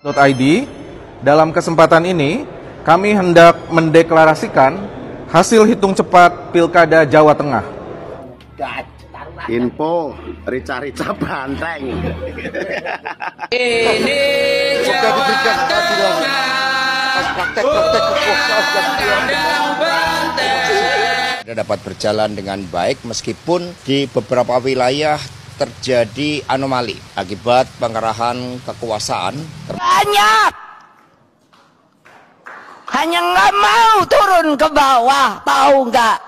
.id. Dalam kesempatan ini, kami hendak mendeklarasikan hasil hitung cepat Pilkada Jawa Tengah. Info rica-rica banteng. Ini Jawa Tengah. Dapat berjalan dengan baik meskipun di beberapa wilayah terjadi anomali akibat pengerahan kekuasaan. Banyak hanya nggak mau turun ke bawah, tahu nggak?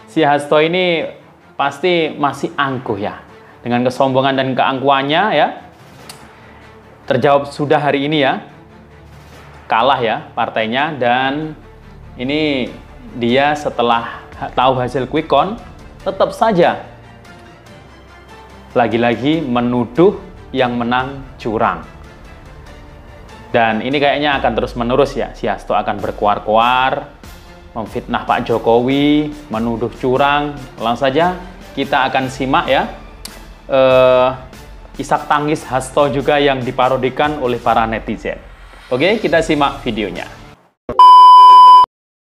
Si Hasto ini pasti masih angkuh ya, dengan kesombongan dan keangkuhannya ya. Terjawab sudah hari ini ya, kalah ya partainya, dan ini dia setelah tahu hasil quick count tetap saja lagi-lagi menuduh yang menang curang. Dan ini kayaknya akan terus menerus ya, si Hasto akan berkuar-kuar memfitnah Pak Jokowi, menuduh curang. Langsung saja kita akan simak ya isak tangis Hasto juga yang diparodikan oleh para netizen. Oke, kita simak videonya.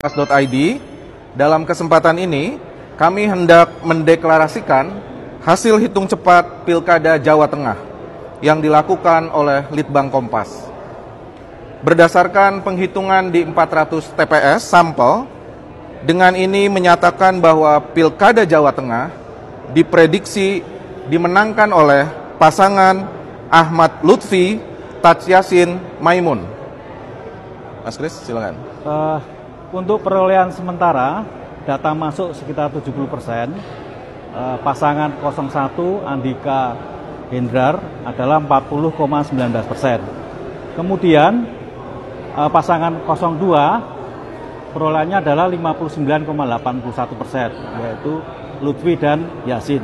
.id. Dalam kesempatan ini, kami hendak mendeklarasikan hasil hitung cepat Pilkada Jawa Tengah yang dilakukan oleh Litbang Kompas. Berdasarkan penghitungan di 400 TPS sampel, dengan ini menyatakan bahwa Pilkada Jawa Tengah diprediksi dimenangkan oleh pasangan Ahmad Lutfi Taj Yassin Maimun. Mas Kris, silakan. Untuk perolehan sementara, data masuk sekitar 70%. Pasangan 01 Andika Hendrar adalah 40,19%. Kemudian pasangan 02 perolehannya adalah 59,81%, yaitu Lutfi dan Yasin.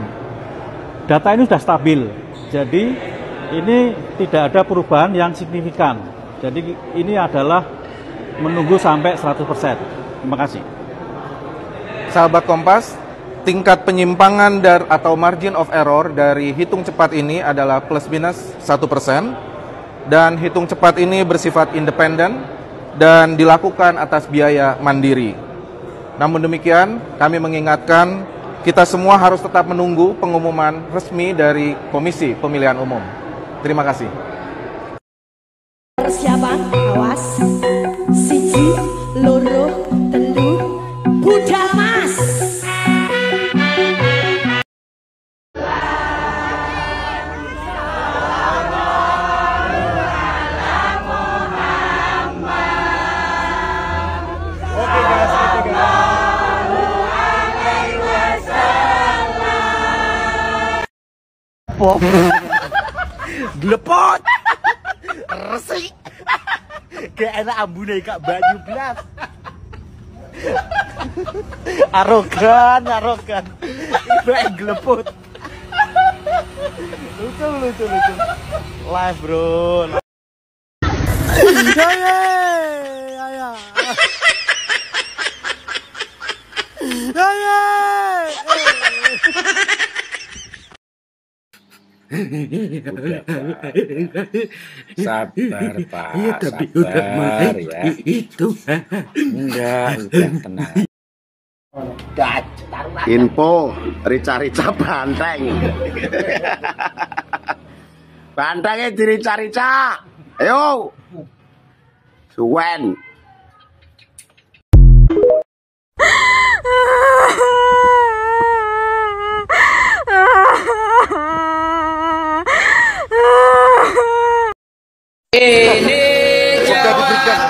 Data ini sudah stabil, jadi ini tidak ada perubahan yang signifikan. Jadi ini adalah menunggu sampai 100%. Terima kasih. Sahabat Kompas, tingkat penyimpangan atau margin of error dari hitung cepat ini adalah plus minus 1%, dan hitung cepat ini bersifat independen dan dilakukan atas biaya mandiri. Namun demikian, kami mengingatkan kita semua harus tetap menunggu pengumuman resmi dari Komisi Pemilihan Umum. Terima kasih. Persiapan, awas, siji, loro, telu, budal mas. Glepot. Resik. Kayak enak ambune Kak Banyu blas. Arogan. Ibae glepot. Lucu. Live, bro. Sabar Pak, iya, tapi sabar udah mulai ya. Itu Enggak, udah tenang. Info rica-rica banteng. Bantengnya dirica-rica. Ayo. Suwen. Ini Jawa Tengah.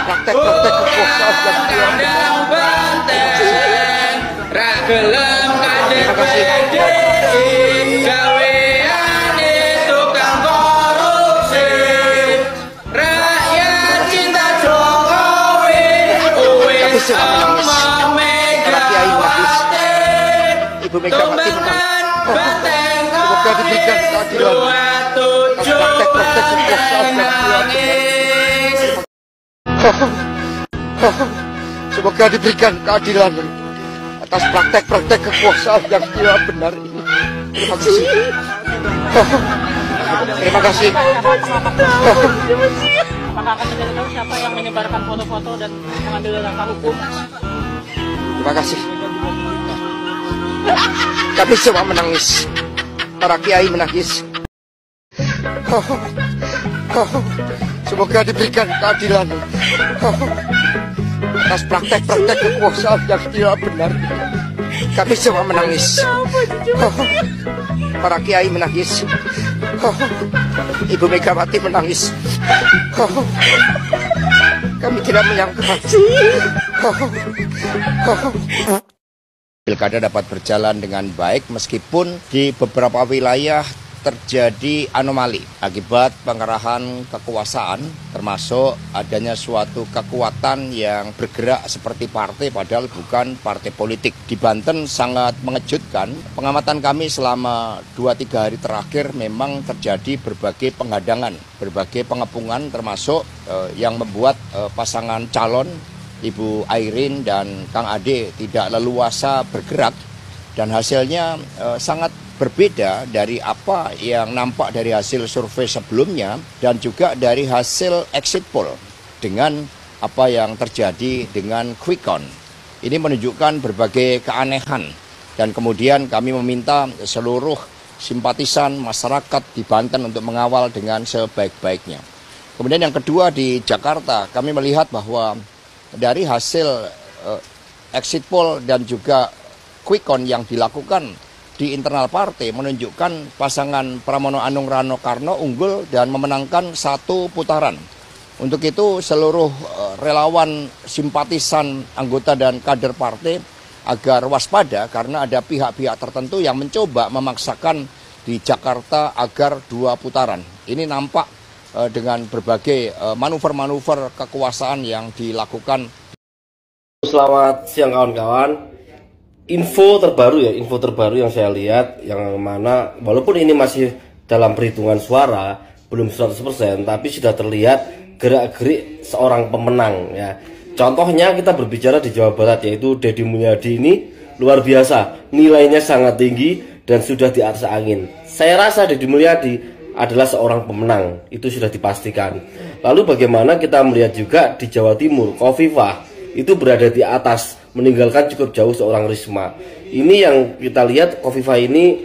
Praktek-praktek kekuasaan yang Dandang banteng, ra gelem kadek-kadek, gaweane tukang korupsi. Rakyat cinta Jokowi, wis sama Megawati. Ibu Megawati Tumbangan banteng semoga diberikan keadilan. Praktek-praktek kekuasaan yang Semoga diberikan keadilan atas praktek-praktek kekuasaan yang tidak benar ini. Terima kasih. Terima kasih. Apakah akan mencari tahu siapa yang menyebarkan foto-foto dan mengambil langkah hukum? Terima kasih. Kami semua menangis. Para kiai menangis. Semoga diberikan keadilan atas praktek-praktek kekuasaan yang tidak benar. Kami semua menangis. Para kiai menangis. Ibu Megawati menangis. Kami tidak menyangka pilkada dapat berjalan dengan baik meskipun di beberapa wilayah terjadi anomali akibat pengerahan kekuasaan, termasuk adanya suatu kekuatan yang bergerak seperti partai padahal bukan partai politik. Di Banten sangat mengejutkan, pengamatan kami selama 2-3 hari terakhir memang terjadi berbagai penghadangan, berbagai pengepungan, termasuk yang membuat pasangan calon Ibu Airin dan Kang Ade tidak leluasa bergerak, dan hasilnya sangat berbeda dari apa yang nampak dari hasil survei sebelumnya dan juga dari hasil exit poll dengan apa yang terjadi dengan quick count. Ini menunjukkan berbagai keanehan, dan kemudian kami meminta seluruh simpatisan masyarakat di Banten untuk mengawal dengan sebaik-baiknya. Kemudian yang kedua, di Jakarta kami melihat bahwa dari hasil exit poll dan juga quick count yang dilakukan di internal partai menunjukkan pasangan Pramono Anung Rano Karno unggul dan memenangkan 1 putaran. Untuk itu seluruh relawan, simpatisan, anggota dan kader partai agar waspada karena ada pihak-pihak tertentu yang mencoba memaksakan di Jakarta agar 2 putaran. Ini nampak dengan berbagai manuver-manuver kekuasaan yang dilakukan. Selamat siang kawan-kawan. Info terbaru yang saya lihat, yang mana walaupun ini masih dalam perhitungan suara belum 100%, tapi sudah terlihat gerak-gerik seorang pemenang ya. Contohnya kita berbicara di Jawa Barat, yaitu Deddy Mulyadi. Ini luar biasa, nilainya sangat tinggi dan sudah di atas angin. Saya rasa Deddy Mulyadi adalah seorang pemenang, itu sudah dipastikan. Lalu bagaimana kita melihat juga di Jawa Timur, Khofifah itu berada di atas, meninggalkan cukup jauh seorang Risma. Ini yang kita lihat, Khofifah ini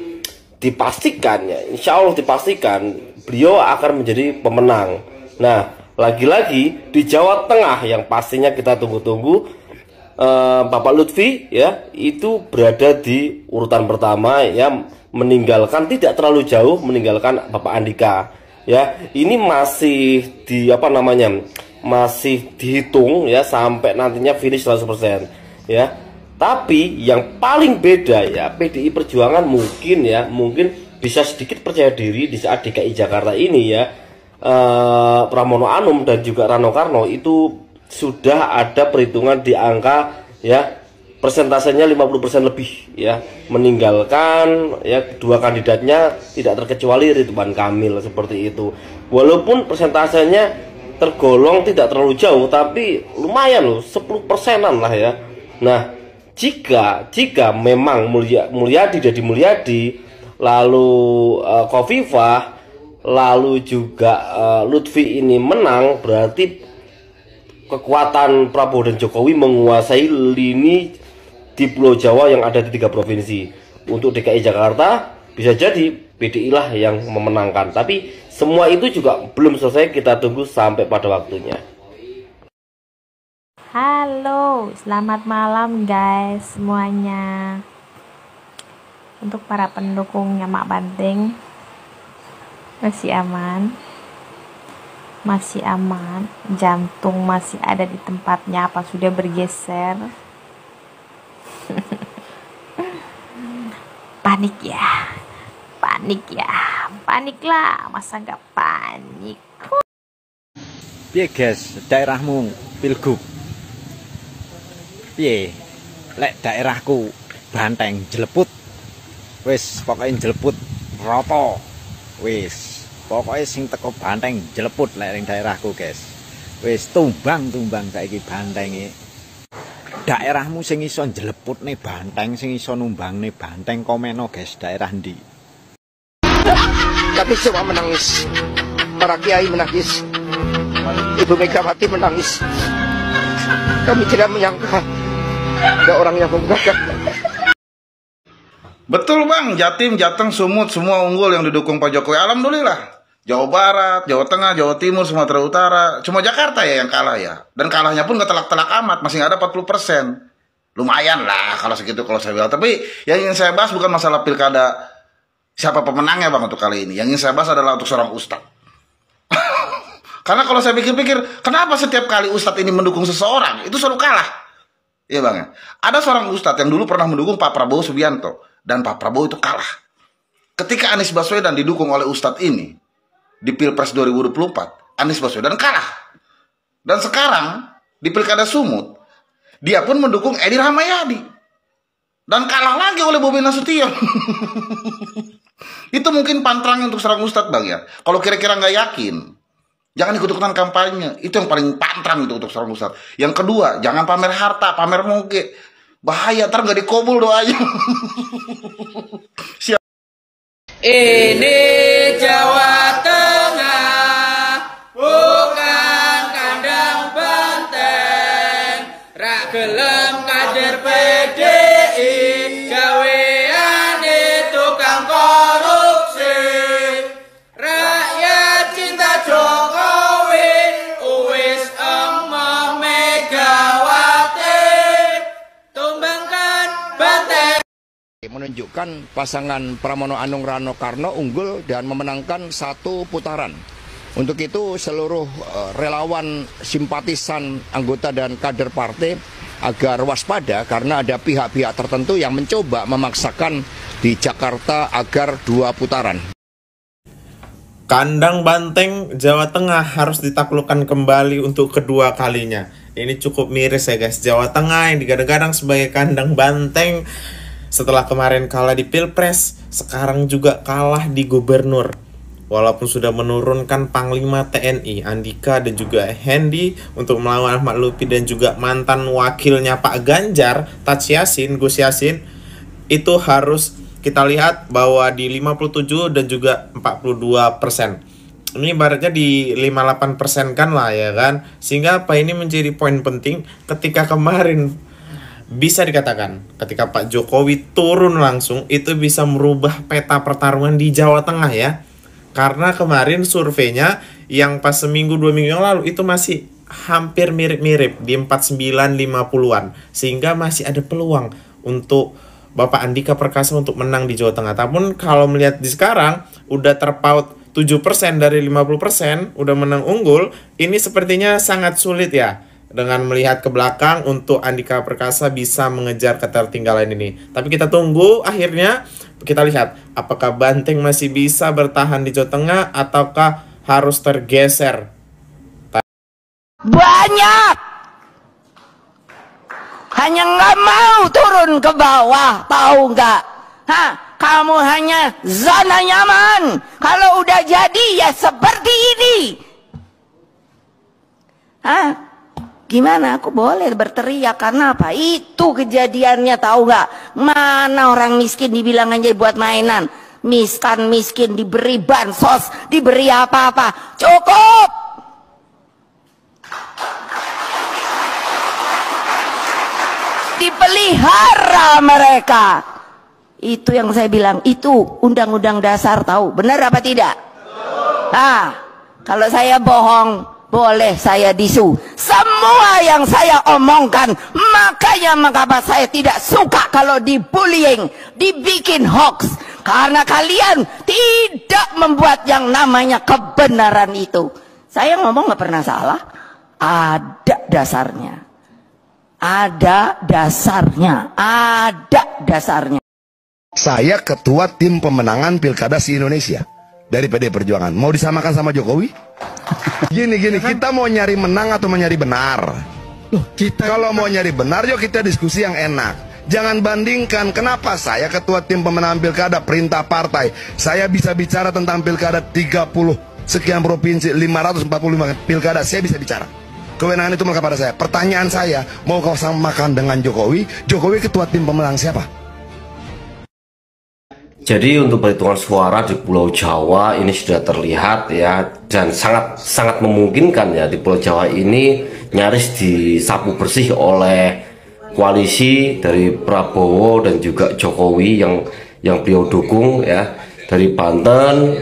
dipastikan ya, insya Allah dipastikan beliau akan menjadi pemenang. Nah, lagi-lagi di Jawa Tengah yang pastinya kita tunggu-tunggu, Bapak Lutfi ya itu berada di urutan pertama ya, meninggalkan tidak terlalu jauh, meninggalkan Bapak Andika ya. Ini masih di masih dihitung ya sampai nantinya finish 100% ya. Tapi yang paling beda ya, PDI Perjuangan mungkin bisa sedikit percaya diri di saat DKI Jakarta ini ya. Pramono Anung dan juga Rano Karno itu sudah ada perhitungan di angka ya persentasenya 50% lebih ya, meninggalkan ya 2 kandidatnya, tidak terkecuali Ridwan Kamil seperti itu. Walaupun persentasenya tergolong tidak terlalu jauh, tapi lumayan loh, 10%-an lah ya. Nah, jika memang Deddy Mulyadi, lalu Khofifah, lalu juga Lutfi ini menang, berarti kekuatan Prabowo dan Jokowi menguasai lini di Pulau Jawa yang ada di 3 provinsi. Untuk DKI Jakarta bisa jadi PDI lah yang memenangkan, tapi semua itu juga belum selesai, kita tunggu sampai pada waktunya. Halo, selamat malam guys semuanya. Untuk para pendukungnya Mak Banteng, masih aman, jantung masih ada di tempatnya apa sudah bergeser? Paniklah, masa nggak panik? Piye guys, daerahmu pilgub? Piye? Lek daerahku Banteng jeleput, wis pokoknya jeleput roto, wis pokoknya sing teko Banteng jeleput lek ning daerahku guys. Wis tumbang saiki Bantenge. Daerahmu sing iso jeleput nih Banteng, sing iso numbang nih Banteng, komeno guys, daerah ndi? Kami semua menangis. Para kiai menangis. Ibu Megawati menangis. Kami tidak menyangka ada orang yang membakar. Betul bang, Jatim, Jateng, Sumut, semua unggul yang didukung Pak Jokowi. Alhamdulillah. Jawa Barat, Jawa Tengah, Jawa Timur, Sumatera Utara. Cuma Jakarta ya yang kalah ya. Dan kalahnya pun gak telak-telak amat, masih ada 40%. Lumayan lah kalau segitu kalau saya bilang. Tapi yang ingin saya bahas bukan masalah pilkada siapa pemenangnya bang untuk kali ini. Yang ingin saya bahas adalah untuk seorang ustadz. Karena kalau saya pikir-pikir, kenapa setiap kali ustadz ini mendukung seseorang, itu selalu kalah. Iya bang ya. Ada seorang ustadz yang dulu pernah mendukung Pak Prabowo Subianto. Dan Pak Prabowo itu kalah. Ketika Anies Baswedan didukung oleh ustadz ini, di Pilpres 2024, Anies Baswedan kalah. Dan sekarang, di Pilkada Sumut, dia pun mendukung Edi Rahmayadi. Dan kalah lagi oleh Bobi Nasution. Itu mungkin pantrang untuk seorang ustadz bang ya. Kalau kira-kira nggak yakin, jangan ikut-ikutan kampanye. Itu yang paling pantrang itu untuk seorang ustadz. Yang kedua, jangan pamer harta, pamer moge. Bahaya, ntar nggak dikabul doanya. Siap. Ini Jawa Tengah, bukan kandang banteng. Rak gelem kader PDI, gaweane tukang korupsi. Rakyat cinta Jokowi, uwis emoh Megawati. Tumbangkan banteng. Menunjukkan pasangan Pramono Anung Rano Karno unggul dan memenangkan 1 putaran. Untuk itu seluruh relawan, simpatisan, anggota dan kader partai agar waspada karena ada pihak-pihak tertentu yang mencoba memaksakan di Jakarta agar 2 putaran. Kandang banteng Jawa Tengah harus ditaklukkan kembali untuk kedua kalinya. Ini cukup miris ya guys. Jawa Tengah yang digadang-gadang sebagai kandang banteng setelah kemarin kalah di Pilpres, sekarang juga kalah di gubernur. Walaupun sudah menurunkan Panglima TNI Andika dan juga Hendy untuk melawan Ahmad Lutfi dan juga mantan wakilnya Pak Ganjar, Taj Yassin, Gus Yassin, itu harus kita lihat bahwa di 57 dan juga 42%. Ini ibaratnya di 58% kan lah ya kan. Sehingga apa ini menjadi poin penting ketika kemarin bisa dikatakan ketika Pak Jokowi turun langsung itu bisa merubah peta pertarungan di Jawa Tengah ya. Karena kemarin surveinya yang pas seminggu 2 minggu yang lalu itu masih hampir mirip-mirip di 49-50-an. Sehingga masih ada peluang untuk Bapak Andika Perkasa untuk menang di Jawa Tengah. Namun kalau melihat di sekarang udah terpaut 7% dari 50% udah menang unggul, ini sepertinya sangat sulit ya. Dengan melihat ke belakang untuk Andika Perkasa bisa mengejar ketertinggalan ini. Tapi kita tunggu akhirnya kita lihat apakah banteng masih bisa bertahan di Jawa Tengah ataukah harus tergeser. Banyak hanya nggak mau turun ke bawah, tahu nggak? Hah, kamu hanya zona nyaman. Kalau udah jadi ya seperti ini. Hah? Gimana aku boleh berteriak karena apa? Itu kejadiannya, tahu nggak? Mana orang miskin dibilang aja buat mainan. Miskin diberi bansos, diberi apa-apa. Cukup. Dipelihara mereka. Itu yang saya bilang, itu undang-undang dasar, tahu? Benar apa tidak? Ah, kalau saya bohong, boleh saya disu. Semua yang saya omongkan, makanya mengapa saya tidak suka kalau dibullying, dibikin hoax. Karena kalian tidak membuat yang namanya kebenaran itu. Saya ngomong nggak pernah salah. Ada dasarnya. Ada dasarnya. Ada dasarnya. Saya ketua tim pemenangan pilkada se-Indonesia dari PD Perjuangan. Mau disamakan sama Jokowi? Gini, kita mau nyari menang atau mau nyari benar? Kalau mau nyari benar, yuk kita diskusi yang enak. Jangan bandingkan kenapa saya ketua tim pemenangan pilkada perintah partai. Saya bisa bicara tentang pilkada 30 sekian provinsi, 545 pilkada, saya bisa bicara. Kewenangan itu melekat pada saya. Pertanyaan saya, mau kau samakan dengan Jokowi? Jokowi ketua tim pemenang siapa? Jadi untuk perhitungan suara di Pulau Jawa ini sudah terlihat ya, dan sangat memungkinkan ya di Pulau Jawa ini nyaris disapu bersih oleh koalisi dari Prabowo dan juga Jokowi yang beliau dukung ya. Dari Banten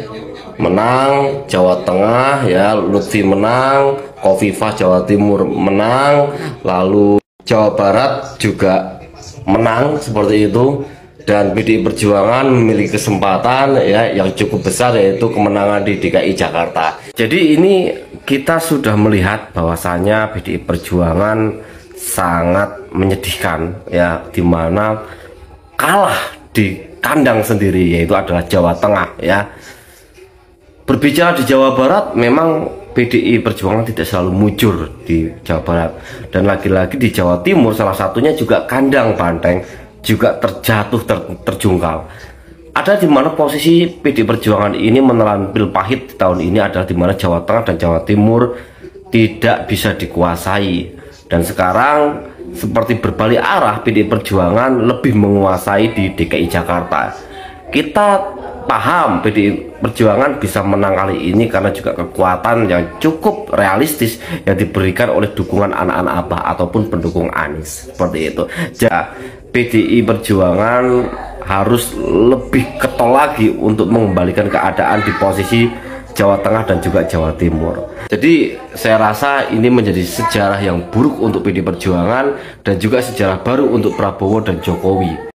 menang, Jawa Tengah ya Lutfi menang, Khofifah Jawa Timur menang, lalu Jawa Barat juga menang seperti itu. Dan PDI Perjuangan memiliki kesempatan ya yang cukup besar, yaitu kemenangan di DKI Jakarta. Jadi ini kita sudah melihat bahwasanya PDI Perjuangan sangat menyedihkan ya, dimana kalah di kandang sendiri, yaitu adalah Jawa Tengah ya. Berbicara di Jawa Barat, memang PDI Perjuangan tidak selalu mujur di Jawa Barat, dan lagi-lagi di Jawa Timur salah satunya juga kandang banteng juga terjungkal. Ada di mana posisi PDI Perjuangan ini menelan pil pahit di tahun ini adalah di mana Jawa Tengah dan Jawa Timur tidak bisa dikuasai, dan sekarang seperti berbalik arah, PDI Perjuangan lebih menguasai di DKI Jakarta. Kita paham PDI Perjuangan bisa menang kali ini karena juga kekuatan yang cukup realistis yang diberikan oleh dukungan anak-anak Abah ataupun pendukung Anies seperti itu. Jadi PDI Perjuangan harus lebih ketol lagi untuk mengembalikan keadaan di posisi Jawa Tengah dan juga Jawa Timur. Jadi saya rasa ini menjadi sejarah yang buruk untuk PDI Perjuangan dan juga sejarah baru untuk Prabowo dan Jokowi.